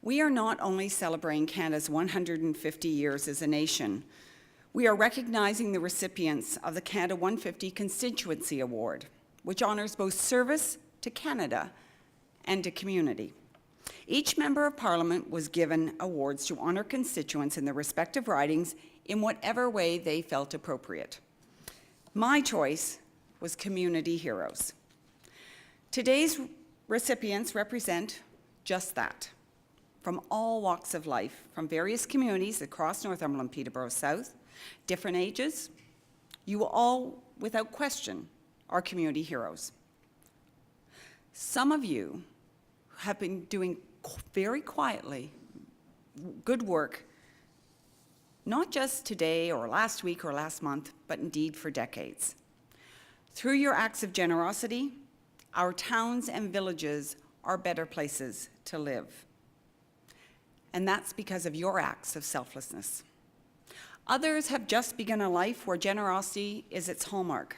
We are not only celebrating Canada's 150 years as a nation, we are recognizing the recipients of the Canada 150 Constituency Award, which honors both service to Canada and to community. Each member of Parliament was given awards to honor constituents in their respective ridings in whatever way they felt appropriate. My choice was Community Heroes. Today's recipients represent just that, from all walks of life, from various communities across Northumberland-Peterbourgh South, different ages. You all, without question, are community heroes. Some of you have been doing very quietly good work, not just today or last week or last month, but indeed for decades. Through your acts of generosity, our towns and villages are better places to live. And that's because of your acts of selflessness. Others have just begun a life where generosity is its hallmark,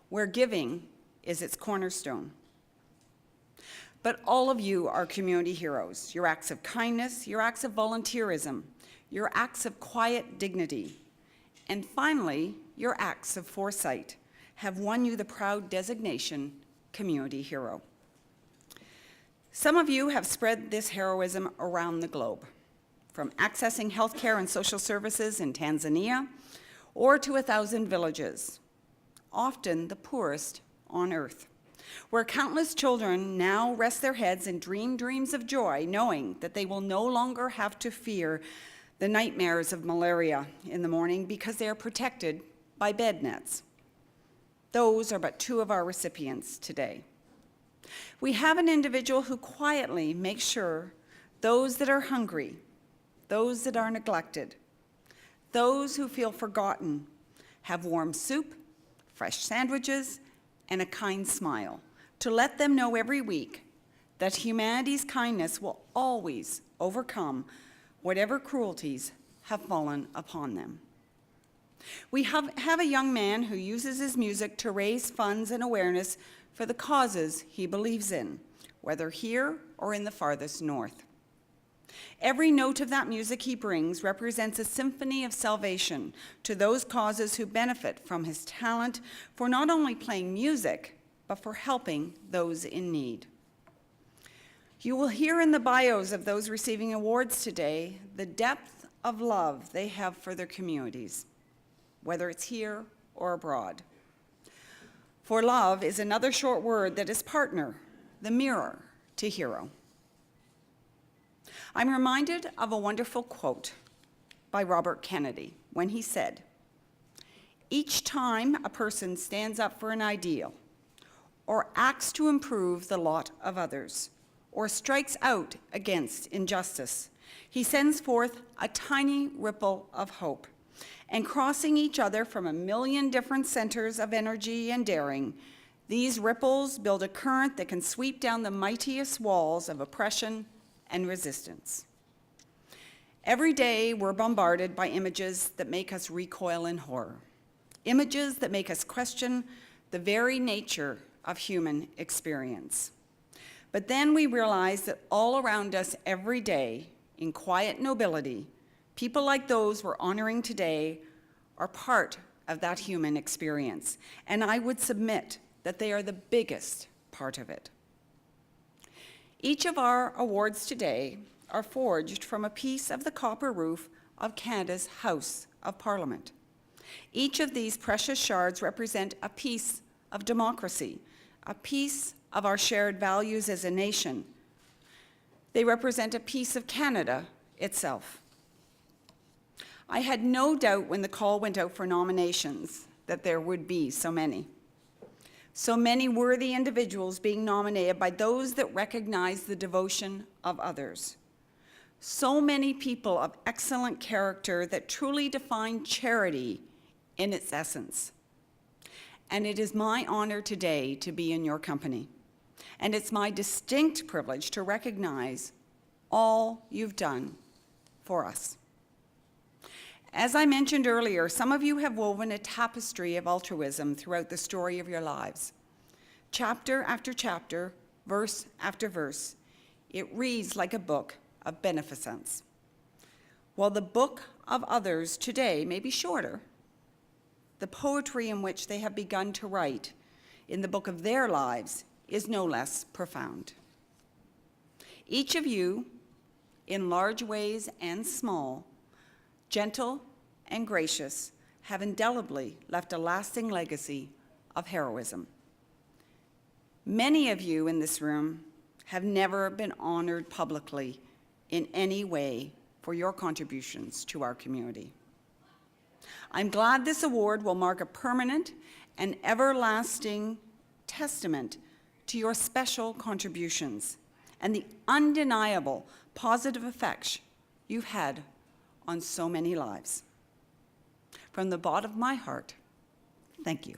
where giving is its cornerstone. But all of you are community heroes. Your acts of kindness, your acts of volunteerism, your acts of quiet dignity, and finally, your acts of foresight have won you the proud designation Community Hero. Some of you have spread this heroism around the globe, from accessing healthcare and social services in Tanzania, or to 1,000 villages, often the poorest on earth, where countless children now rest their heads and dream dreams of joy, knowing that they will no longer have to fear the nightmares of malaria in the morning because they are protected by bed nets. Those are but two of our recipients today. We have an individual who quietly makes sure those that are hungry, those that are neglected, those who feel forgotten have warm soup, fresh sandwiches, and a kind smile to let them know every week that humanity's kindness will always overcome whatever cruelties have fallen upon them. We have a young man who uses his music to raise funds and awareness for the causes he believes in, whether here or in the farthest north. Every note of that music he brings represents a symphony of salvation to those causes who benefit from his talent for not only playing music, but for helping those in need. You will hear in the bios of those receiving awards today the depth of love they have for their communities, whether it's here or abroad. For love is another short word that is partner, the mirror to hero. I'm reminded of a wonderful quote by Robert Kennedy when he said, "Each time a person stands up for an ideal, or acts to improve the lot of others, or strikes out against injustice, he sends forth a tiny ripple of hope, and crossing each other from a million different centers of energy and daring, these ripples build a current that can sweep down the mightiest walls of oppression and resistance." Every day we're bombarded by images that make us recoil in horror, images that make us question the very nature of human experience. But then we realize that all around us every day, in quiet nobility, people like those we're honoring today are part of that human experience, and I would submit that they are the biggest part of it. Each of our awards today are forged from a piece of the copper roof of Canada's House of Parliament. Each of these precious shards represent a piece of democracy, a piece of our shared values as a nation. They represent a piece of Canada itself. I had no doubt when the call went out for nominations that there would be so many worthy individuals being nominated by those that recognize the devotion of others. So many people of excellent character that truly define charity in its essence. And it is my honor today to be in your company. And it's my distinct privilege to recognize all you've done for us. As I mentioned earlier, some of you have woven a tapestry of altruism throughout the story of your lives. Chapter after chapter, verse after verse, it reads like a book of beneficence. While the book of others today may be shorter, the poetry in which they have begun to write in the book of their lives is no less profound. Each of you, in large ways and small, gentle and gracious, have indelibly left a lasting legacy of heroism. Many of you in this room have never been honored publicly in any way for your contributions to our community. I'm glad this award will mark a permanent and everlasting testament to your special contributions and the undeniable positive effects you've had on so many lives. From the bottom of my heart, thank you.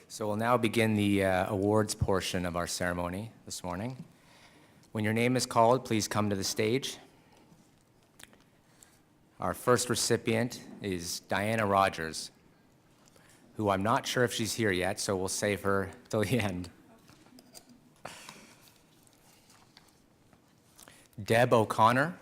So we'll now begin the awards portion of our ceremony this morning. When your name is called, please come to the stage. Our first recipient is Diana Rogers, who I'm not sure if she's here yet, so we'll save her till the end. Deb O'Connor.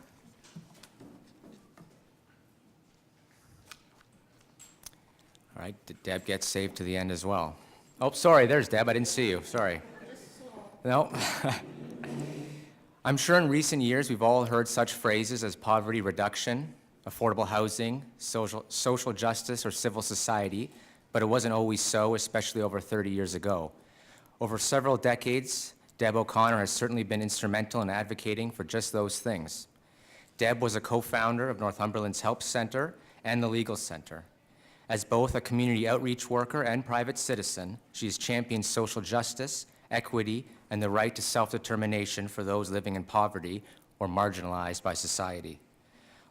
All right, Deb gets saved to the end as well. Oh, sorry, there's Deb. I didn't see you. Sorry. No. I'm sure in recent years we've all heard such phrases as poverty reduction, affordable housing, social justice, or civil society, but it wasn't always so, especially over 30 years ago. Over several decades, Deb O'Connor has certainly been instrumental in advocating for just those things. Deb was a co-founder of Northumberland's Help Center and the Legal Center. As both a community outreach worker and private citizen, she has championed social justice, equity, and the right to self-determination for those living in poverty or marginalized by society.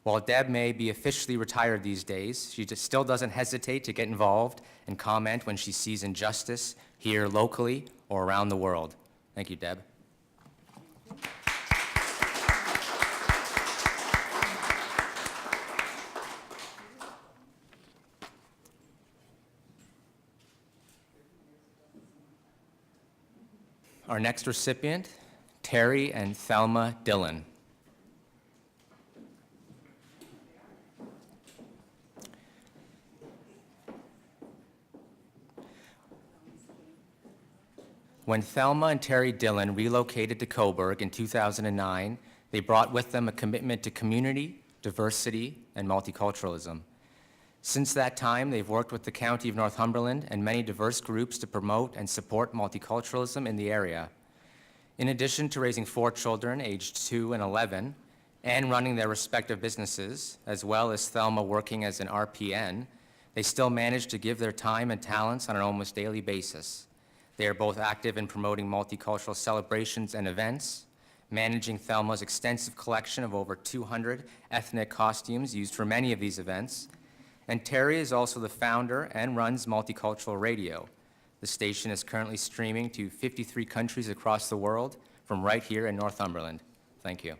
While Deb may be officially retired these days, she still doesn't hesitate to get involved and comment when she sees injustice here locally or around the world. Thank you, Deb. Our next recipient, Terry and Thelma Dillon. When Thelma and Terry Dillon relocated to Cobourg in 2009, they brought with them a commitment to community, diversity, and multiculturalism. Since that time, they've worked with the County of Northumberland and many diverse groups to promote and support multiculturalism in the area. In addition to raising 4 children aged 2 and 11 and running their respective businesses, as well as Thelma working as an RPN, they still manage to give their time and talents on an almost daily basis. They are both active in promoting multicultural celebrations and events, managing Thelma's extensive collection of over 200 ethnic costumes used for many of these events. And Terry is also the founder and runs Multicultural Radio. The station is currently streaming to 53 countries across the world from right here in Northumberland. Thank you.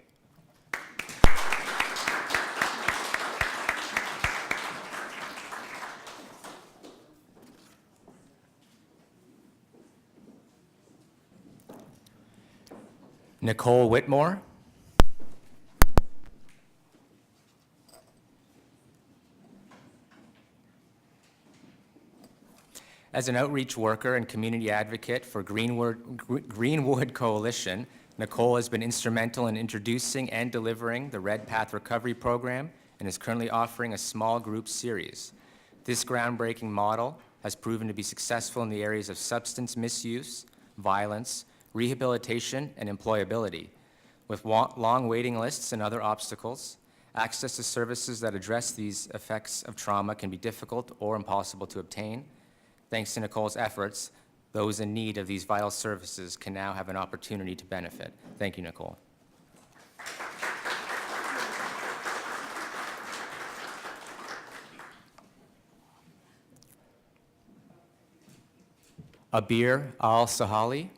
Nicole Whitmore. As an outreach worker and community advocate for Greenwood Coalition, Nicole has been instrumental in introducing and delivering the Red Path Recovery Program and is currently offering a small group series. This groundbreaking model has proven to be successful in the areas of substance misuse, violence, rehabilitation, and employability. With long waiting lists and other obstacles, access to services that address these effects of trauma can be difficult or impossible to obtain. Thanks to Nicole's efforts, those in need of these vital services can now have an opportunity to benefit. Thank you, Nicole. Abir Al-Sahali.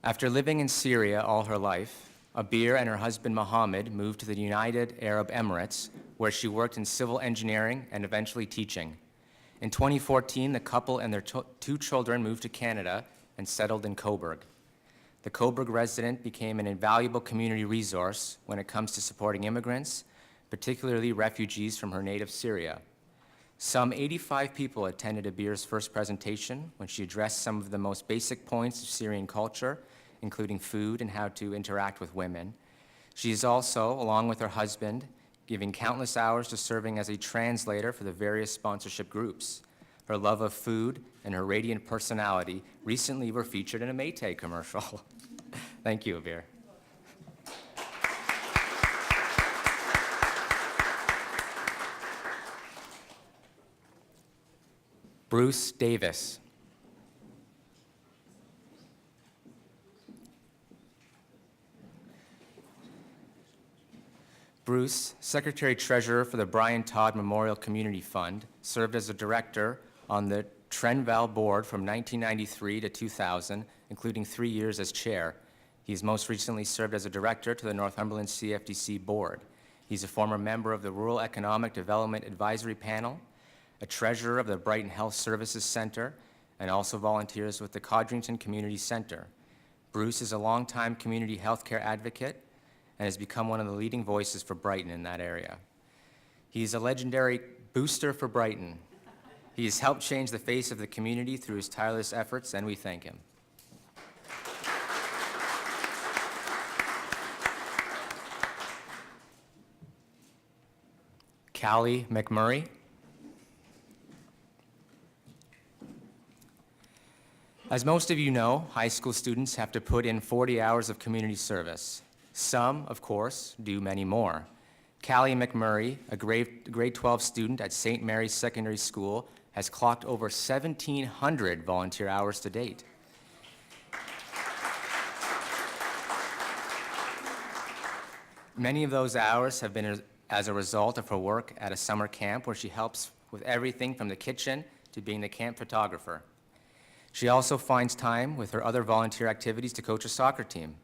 After living in Syria all her life, Abir and her husband Mohammed moved to the United Arab Emirates, where she worked in civil engineering and eventually teaching. In 2014, the couple and their two children moved to Canada and settled in Cobourg. The Cobourg resident became an invaluable community resource when it comes to supporting immigrants, particularly refugees from her native Syria. Some 85 people attended Abir's first presentation when she addressed some of the most basic points of Syrian culture, including food and how to interact with women. She is also, along with her husband, giving countless hours to serving as a translator for the various sponsorship groups. Her love of food and her radiant personality recently were featured in a Maytag commercial. Thank you, Abir. Bruce Davis. Bruce, Secretary-Treasurer for the Brian Todd Memorial Community Fund, served as a director on the Trenval Board from 1993 to 2000, including 3 years as chair. He's most recently served as a director to the Northumberland CFDC Board. He's a former member of the Rural Economic Development Advisory Panel, a treasurer of the Brighton Health Services Center, and also volunteers with the Codrington Community Center. Bruce is a longtime community healthcare advocate and has become one of the leading voices for Brighton in that area. He's a legendary booster for Brighton. He has helped change the face of the community through his tireless efforts, and we thank him. Callie McMurray. As most of you know, high school students have to put in 40 hours of community service. Some, of course, do many more. Callie McMurray, a grade 12 student at St. Mary's Secondary School, has clocked over 1,700 volunteer hours to date. Many of those hours have been as a result of her work at a summer camp where she helps with everything from the kitchen to being the camp photographer. She also finds time with her other volunteer activities to coach a soccer team.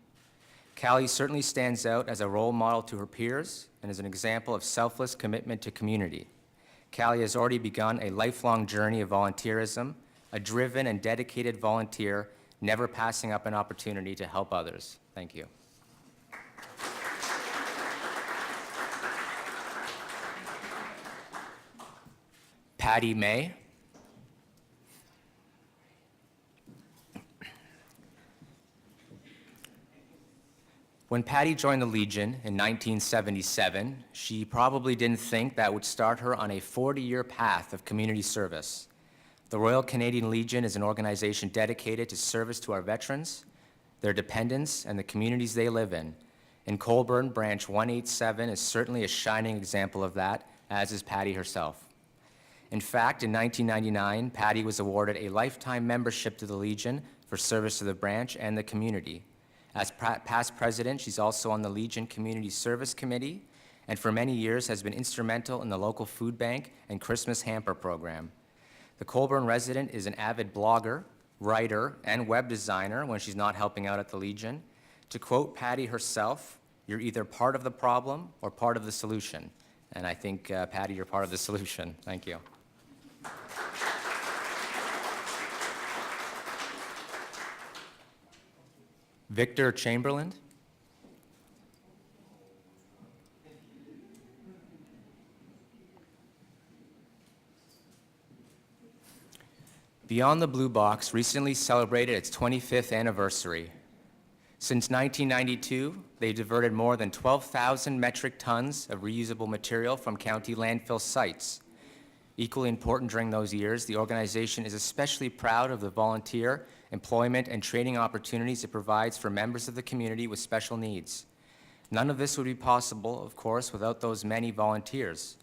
Callie certainly stands out as a role model to her peers and is an example of selfless commitment to community. Callie has already begun a lifelong journey of volunteerism, a driven and dedicated volunteer, never passing up an opportunity to help others. Thank you. Patty May. When Patty joined the Legion in 1977, she probably didn't think that would start her on a 40-year path of community service. The Royal Canadian Legion is an organization dedicated to service to our veterans, their dependents, and the communities they live in. In Colborne, Branch 187 is certainly a shining example of that, as is Patty herself. In fact, in 1999, Patty was awarded a lifetime membership to the Legion for service to the branch and the community. As past president, she's also on the Legion Community Service Committee, and for many years has been instrumental in the local food bank and Christmas hamper program. The Colborne resident is an avid blogger, writer, and web designer when she's not helping out at the Legion. To quote Patty herself, "You're either part of the problem or part of the solution." And I think, Patty, you're part of the solution. Thank you. Victor Chamberlain. Beyond the Blue Box recently celebrated its 25th anniversary. Since 1992, they diverted more than 12,000 metric tons of reusable material from county landfill sites. Equally important during those years, the organization is especially proud of the volunteer, employment, and training opportunities it provides for members of the community with special needs. None of this would be possible, of course, without those many volunteers.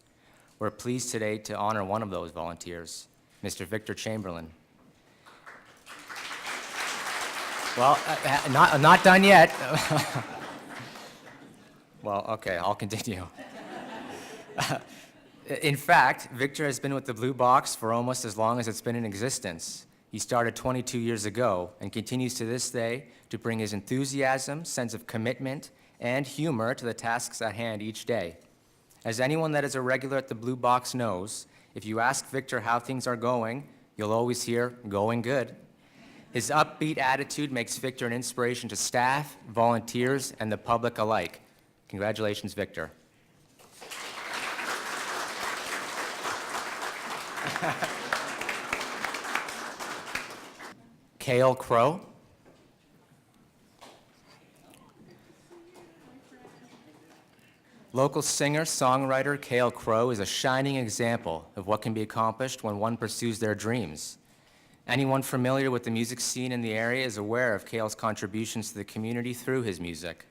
We're pleased today to honor one of those volunteers, Mr. Victor Chamberlain. Well, not done yet. Well, okay, I'll continue. In fact, Victor has been with the Blue Box for almost as long as it's been in existence. He started 22 years ago and continues to this day to bring his enthusiasm, sense of commitment, and humor to the tasks at hand each day. As anyone that is a regular at the Blue Box knows, if you ask Victor how things are going, you'll always hear, "Going good." His upbeat attitude makes Victor an inspiration to staff, volunteers, and the public alike. Congratulations, Victor. Cale Crow. Local singer, songwriter Cale Crow is a shining example of what can be accomplished when one pursues their dreams. Anyone familiar with the music scene in the area is aware of Cale's contributions to the community through his music.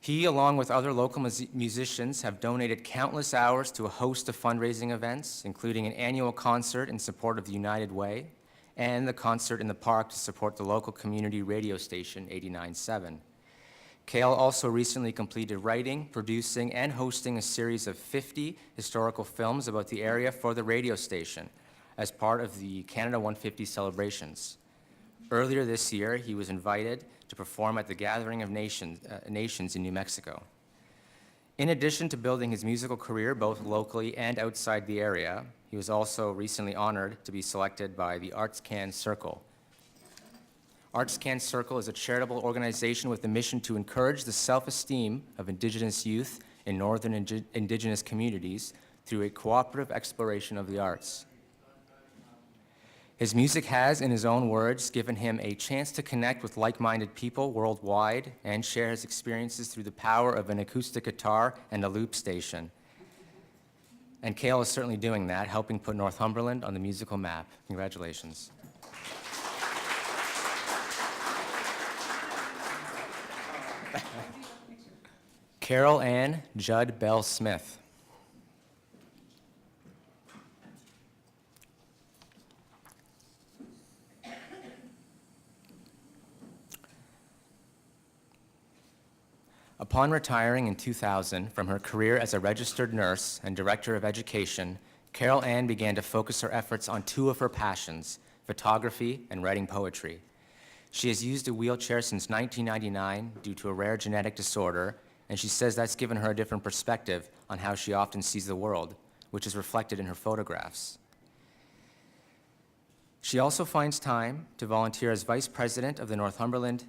He, along with other local musicians, have donated countless hours to a host of fundraising events, including an annual concert in support of the United Way and the concert in the park to support the local community radio station 89.7. Cale also recently completed writing, producing, and hosting a series of 50 historical films about the area for the radio station as part of the Canada 150 celebrations. Earlier this year, he was invited to perform at the Gathering of Nations in New Mexico. In addition to building his musical career both locally and outside the area, he was also recently honored to be selected by the Arts Can Circle. Arts Can Circle is a charitable organization with a mission to encourage the self-esteem of Indigenous youth in northern Indigenous communities through a cooperative exploration of the arts. His music has, in his own words, given him a chance to connect with like-minded people worldwide and share his experiences through the power of an acoustic guitar and a loop station. And Cale is certainly doing that, helping put Northumberland on the musical map. Congratulations. Carol Ann Judd Bell Smith. Upon retiring in 2000 from her career as a registered nurse and director of education, Carol Ann began to focus her efforts on two of her passions, photography and writing poetry. She has used a wheelchair since 1999 due to a rare genetic disorder, and she says that's given her a different perspective on how she often sees the world, which is reflected in her photographs. She also finds time to volunteer as vice president of the Northumberland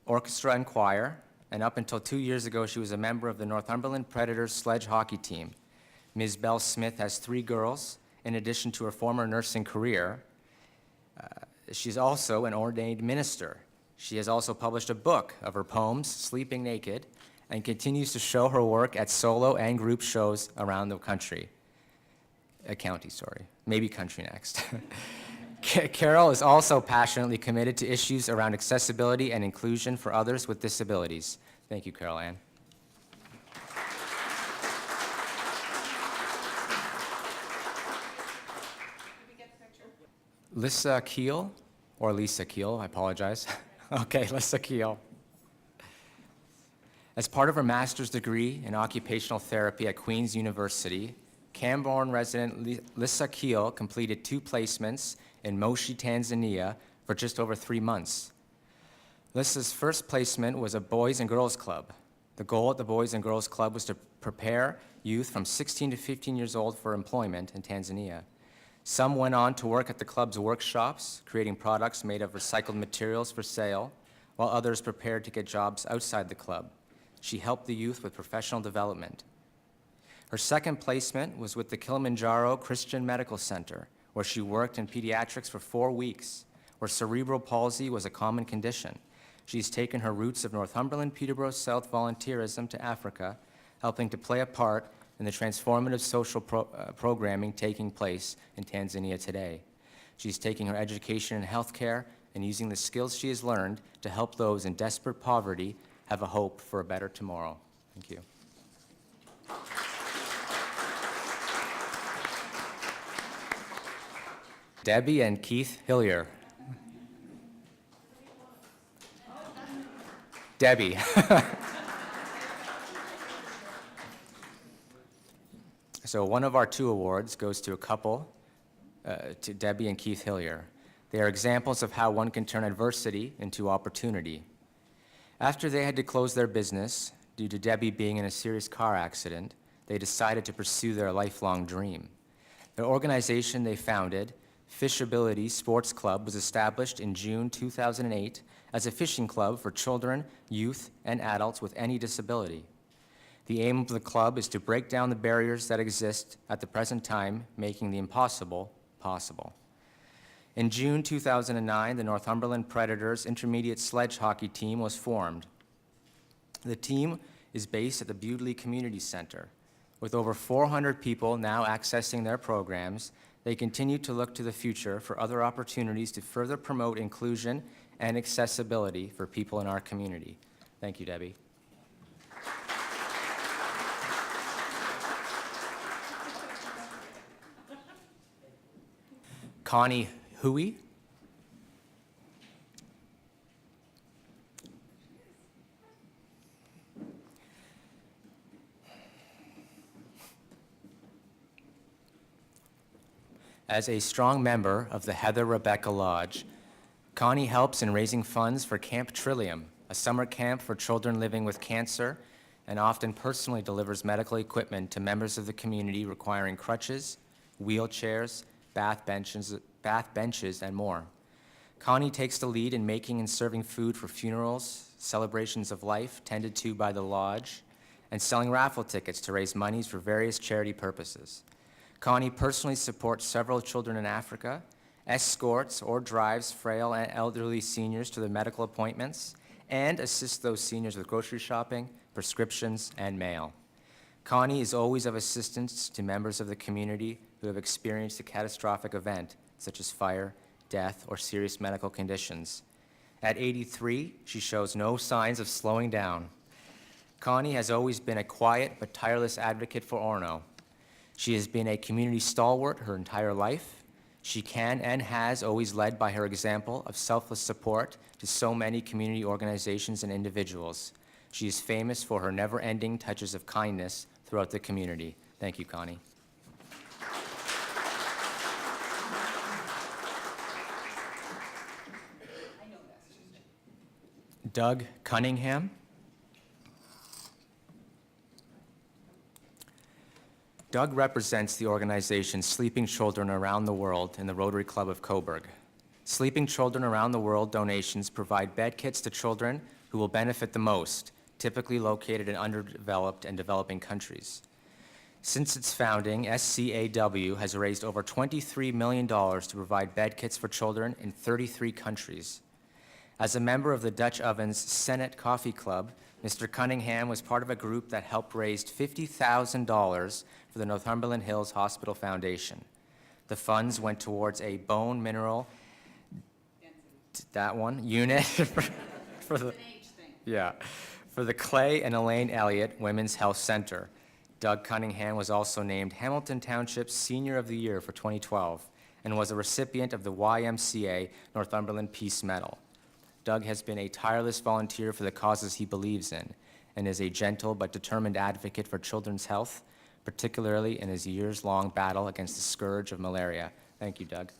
Orchestra and Choir, and up until 2 years ago, she was a member of the Northumberland Predators sledge hockey team. Ms. Bell Smith has 3 girls, in addition to her former nursing career. She's also an ordained minister. She has also published a book of her poems, Sleeping Naked, and continues to show her work at solo and group shows around the country. County, sorry. Maybe country next. Carol is also passionately committed to issues around accessibility and inclusion for others with disabilities. Thank you, Carol Ann. Lissa Keel, or Lisa Keel, I apologize. Okay, Lissa Keel. As part of her master's degree in occupational therapy at Queen's University, Camborne resident Lissa Keel completed 2 placements in Moshi, Tanzania for just over 3 months. Lissa's first placement was a Boys and Girls Club. The goal at the Boys and Girls Club was to prepare youth from 16 to 15 years old for employment in Tanzania. Some went on to work at the club's workshops, creating products made of recycled materials for sale, while others prepared to get jobs outside the club. She helped the youth with professional development. Her second placement was with the Kilimanjaro Christian Medical Center, where she worked in pediatrics for 4 weeks, where cerebral palsy was a common condition. She's taken her roots of Northumberland-Peterbourgh South volunteerism to Africa, helping to play a part in the transformative social programming taking place in Tanzania today. She's taking her education in healthcare and using the skills she has learned to help those in desperate poverty have a hope for a better tomorrow. Thank you. Debbie and Keith Hillier. Debbie. So one of our 2 awards goes to a couple to Debbie and Keith Hillier. They are examples of how one can turn adversity into opportunity. After they had to close their business, due to Debbie being in a serious car accident, they decided to pursue their lifelong dream. The organization they founded, Fishability Sports Club, was established in June 2008 as a fishing club for children, youth, and adults with any disability. The aim of the club is to break down the barriers that exist at the present time, making the impossible possible. In June 2009, the Northumberland Predators intermediate sledge hockey team was formed. The team is based at the Bewdley Community Center. With over 400 people now accessing their programs, they continue to look to the future for other opportunities to further promote inclusion and accessibility for people in our community. Thank you, Debbie. Connie Huey. As a strong member of the Heather Rebecca Lodge, Connie helps in raising funds for Camp Trillium, a summer camp for children living with cancer, and often personally delivers medical equipment to members of the community requiring crutches, wheelchairs, bath benches, and more. Connie takes the lead in making and serving food for funerals, celebrations of life tended to by the lodge, and selling raffle tickets to raise monies for various charity purposes. Connie personally supports several children in Africa, escorts or drives frail and elderly seniors to their medical appointments, and assists those seniors with grocery shopping, prescriptions, and mail. Connie is always of assistance to members of the community who have experienced a catastrophic event, such as fire, death, or serious medical conditions. At 83, she shows no signs of slowing down. Connie has always been a quiet but tireless advocate for Orono. She has been a community stalwart her entire life. She can and has always led by her example of selfless support to so many community organizations and individuals. She is famous for her never-ending touches of kindness throughout the community. Thank you, Connie. Doug Cunningham. Doug represents the organization Sleeping Children Around the World in the Rotary Club of Cobourg. Sleeping Children Around the World donations provide bed kits to children who will benefit the most, typically located in underdeveloped and developing countries. Since its founding, SCAW has raised over $23 million to provide bed kits for children in 33 countries. As a member of the Dutch Oven's Senate Coffee Club, Mr. Cunningham was part of a group that helped raise $50,000 for the Northumberland Hills Hospital Foundation. The funds went towards a bone mineral unit for the Clay and Elaine Elliott Women's Health Center. Doug Cunningham was also named Hamilton Township's Senior of the Year for 2012 and was a recipient of the YMCA Northumberland Peace Medal. Doug has been a tireless volunteer for the causes he believes in and is a gentle but determined advocate for children's health, particularly in his years-long battle against the scourge of malaria. Thank you, Doug.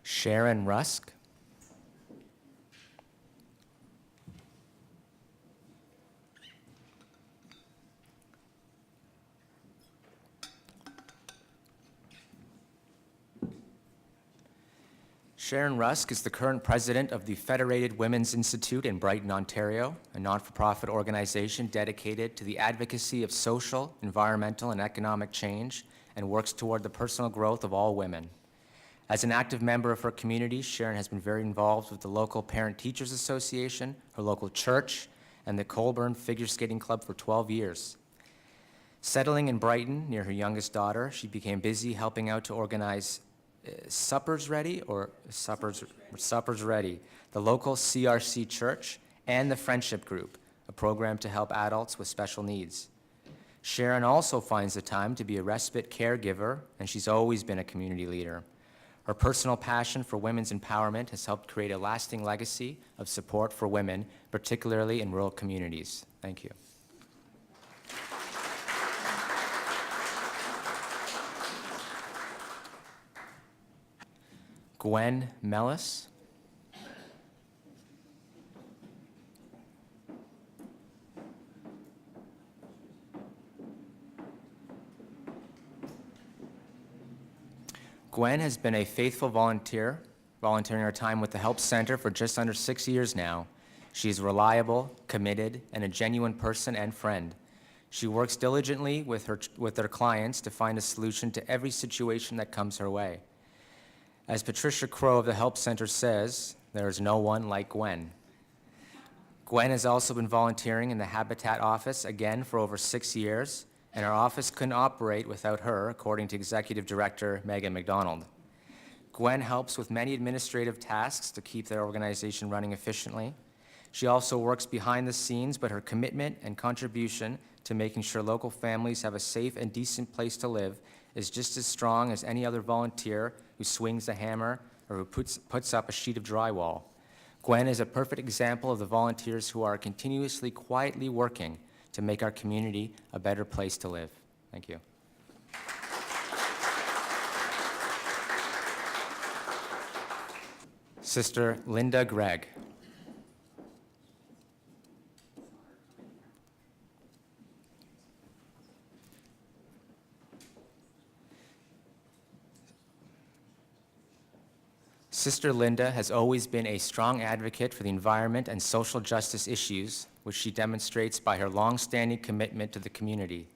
Sharon Rusk. Sharon Rusk is the current president of the Federated Women's Institute in Brighton, Ontario, a non-for-profit organization dedicated to the advocacy of social, environmental, and economic change and works toward the personal growth of all women. As an active member of her community, Sharon has been very involved with the local Parent Teachers Association, her local church, and the Colburn Figure Skating Club for 12 years. Settling in Brighton near her youngest daughter, she became busy helping out to organize Suppers Ready, the local CRC church, and the Friendship Group, a program to help adults with special needs. Sharon also finds the time to be a respite caregiver, and she's always been a community leader. Her personal passion for women's empowerment has helped create a lasting legacy of support for women, particularly in rural communities. Thank you. Gwen Mellis. Gwen has been a faithful volunteer, volunteering her time with the Help Center for just under 6 years now. She is reliable, committed, and a genuine person and friend. She works diligently with her clients to find a solution to every situation that comes her way. As Patricia Crow of the Help Center says, there is no one like Gwen. Gwen has also been volunteering in the Habitat office, again, for over 6 years, and our office couldn't operate without her, according to Executive Director Megan McDonald. Gwen helps with many administrative tasks to keep their organization running efficiently. She also works behind the scenes, but her commitment and contribution to making sure local families have a safe and decent place to live is just as strong as any other volunteer who swings a hammer or who puts up a sheet of drywall. Gwen is a perfect example of the volunteers who are continuously quietly working to make our community a better place to live. Thank you. Sister Linda Gregg. Sister Linda has always been a strong advocate for the environment and social justice issues, which she demonstrates by her long-standing commitment to the community.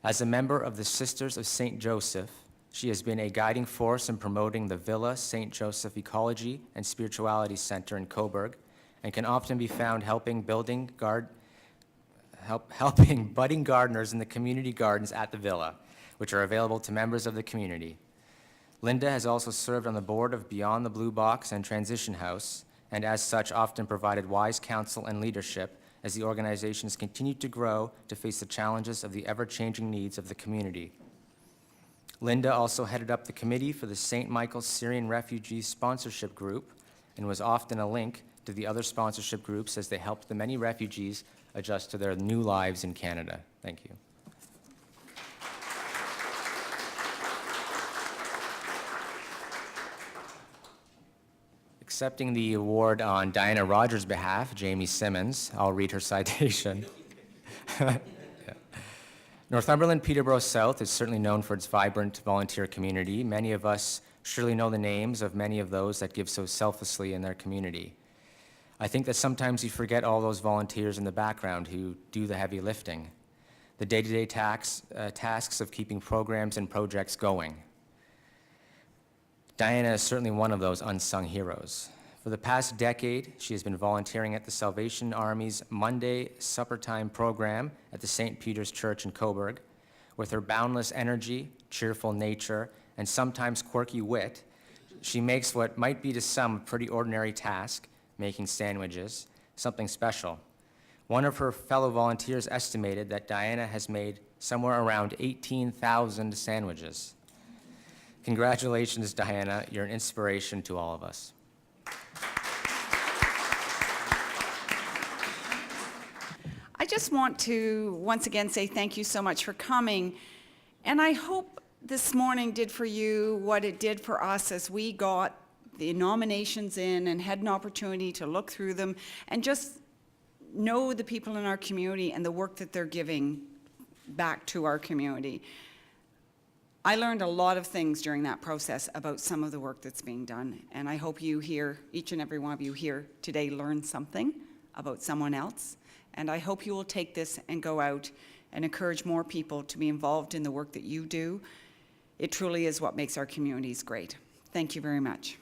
As a member of the Sisters of St. Joseph, she has been a guiding force in promoting the Villa St. Joseph Ecology and Spirituality Center in Cobourg, and can often be found helping budding gardeners in the community gardens at the Villa, which are available to members of the community. Linda has also served on the board of Beyond the Blue Box and Transition House, and as such often provided wise counsel and leadership as the organizations continue to grow to face the challenges of the ever-changing needs of the community. Linda also headed up the committee for the St. Michael's Syrian Refugee Sponsorship Group and was often a link to the other sponsorship groups as they helped the many refugees adjust to their new lives in Canada. Thank you. Accepting the award on Diana Rogers' behalf, Jamie Simmons. I'll read her citation. Yeah. Northumberland-Peterborough South is certainly known for its vibrant volunteer community. Many of us surely know the names of many of those that give so selflessly in their community. I think that sometimes you forget all those volunteers in the background who do the heavy lifting, the day-to-day tasks of keeping programs and projects going. Diana is certainly one of those unsung heroes. For the past decade, she has been volunteering at the Salvation Army's Monday Supper Time program at the St. Peter's Church in Cobourg. With her boundless energy, cheerful nature, and sometimes quirky wit, she makes what might be to some a pretty ordinary task, making sandwiches, something special. One of her fellow volunteers estimated that Diana has made somewhere around 18,000 sandwiches. Congratulations, Diana. You're an inspiration to all of us. I just want to once again say thank you so much for coming. And I hope this morning did for you what it did for us as we got the nominations in and had an opportunity to look through them and just know the people in our community and the work that they're giving back to our community. I learned a lot of things during that process about some of the work that's being done, and I hope you here, each and every one of you here today, learned something about someone else, and I hope you will take this and go out and encourage more people to be involved in the work that you do. It truly is what makes our communities great. Thank you very much.